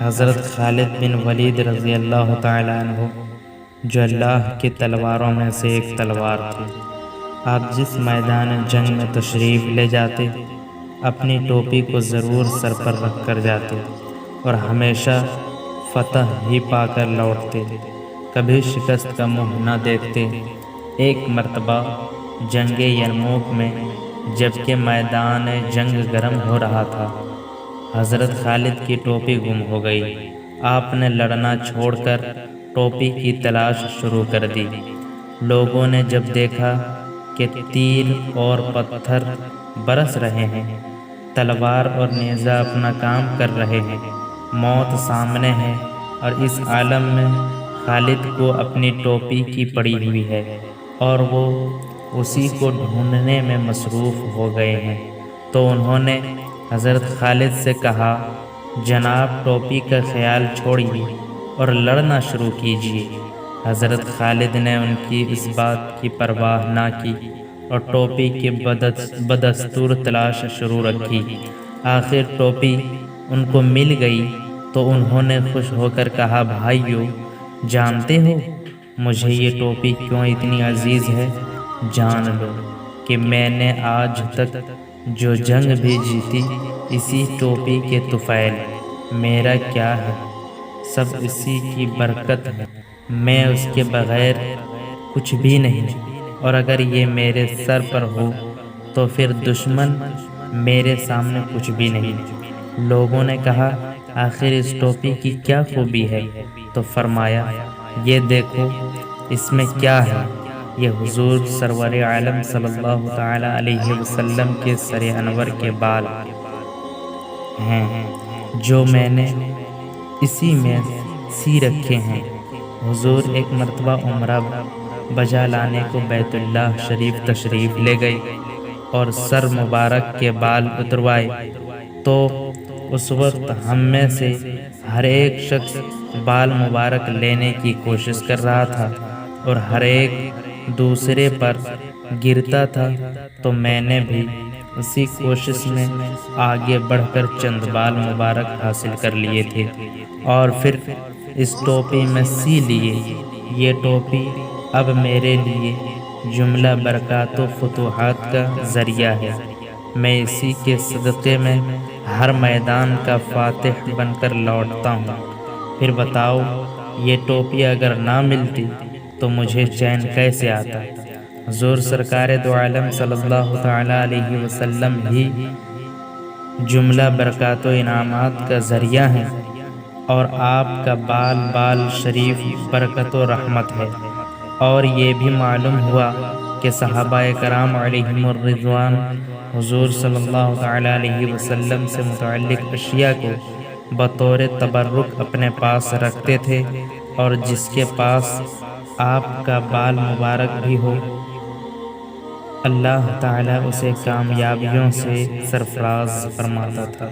حضرت خالد بن ولید رضی اللہ تعالیٰ عنہ جو اللہ کی تلواروں میں سے ایک تلوار تھی، آپ جس میدان جنگ میں تشریف لے جاتے اپنی ٹوپی کو ضرور سر پر رکھ کر جاتے اور ہمیشہ فتح ہی پا کر لوٹتے، کبھی شکست کا منہ نہ دیکھتے۔ ایک مرتبہ جنگ یرموک میں جبکہ میدان جنگ گرم ہو رہا تھا، حضرت خالد کی ٹوپی گم ہو گئی۔ آپ نے لڑنا چھوڑ کر ٹوپی کی تلاش شروع کر دی۔ لوگوں نے جب دیکھا کہ تیر اور پتھر برس رہے ہیں، تلوار اور نیزہ اپنا کام کر رہے ہیں، موت سامنے ہے اور اس عالم میں خالد کو اپنی ٹوپی کی پڑی ہوئی ہے اور وہ اسی کو ڈھونڈنے میں مصروف ہو گئے ہیں، تو انہوں نے حضرت خالد سے کہا، جناب ٹوپی کا خیال چھوڑیے اور لڑنا شروع کیجیے۔ حضرت خالد نے ان کی اس بات کی پرواہ نہ کی اور ٹوپی کی بدستور تلاش شروع رکھی۔ آخر ٹوپی ان کو مل گئی تو انہوں نے خوش ہو کر کہا، بھائیو، جانتے ہو مجھے یہ ٹوپی کیوں اتنی عزیز ہے؟ جان لو کہ میں نے آج تک جو جنگ بھی جیتی اسی ٹوپی کے طفیل، میرا کیا ہے، سب اسی کی برکت ہے، میں اس کے بغیر کچھ بھی نہیں، اور اگر یہ میرے سر پر ہو تو پھر دشمن میرے سامنے کچھ بھی نہیں۔ لوگوں نے کہا، آخر اس ٹوپی کی کیا خوبی ہے؟ تو فرمایا، یہ دیکھو اس میں کیا ہے، یہ حضور سرور عالم صلی اللہ تعالی علیہ وسلم کے سر انور کے بال ہیں جو میں نے اسی میں سی رکھے ہیں۔ حضور ایک مرتبہ عمرہ بجا لانے کو بیت اللہ شریف تشریف لے گئے اور سر مبارک کے بال اتروائے، تو اس وقت ہم میں سے ہر ایک شخص بال مبارک لینے کی کوشش کر رہا تھا اور ہر ایک دوسرے پر گرتا تھا، تو میں نے بھی اسی کوشش میں آگے بڑھ کر چند بال مبارک حاصل کر لیے تھے اور پھر اس ٹوپی میں سی لیے۔ یہ ٹوپی اب میرے لیے جملہ برکات و فتوحات کا ذریعہ ہے، میں اسی کے صدقے میں ہر میدان کا فاتح بن کر لوٹتا ہوں۔ پھر بتاؤ، یہ ٹوپی اگر نہ ملتی تو مجھے چین کیسے آتا؟ حضور سرکار دو عالم صلی اللہ تعالی علیہ وسلم ہی جملہ برکات و انعامات کا ذریعہ ہیں اور آپ کا بال بال شریف برکت و رحمت ہے۔ اور یہ بھی معلوم ہوا کہ صحابہ کرام علیہم الرضوان حضور صلی اللہ تعالی علیہ وسلم سے متعلق اشیاء کو بطور تبرک اپنے پاس رکھتے تھے، اور جس کے پاس آپ کا بال مبارک بھی ہو، اللہ تعالیٰ اسے کامیابیوں سے سرفراز فرماتا تھا۔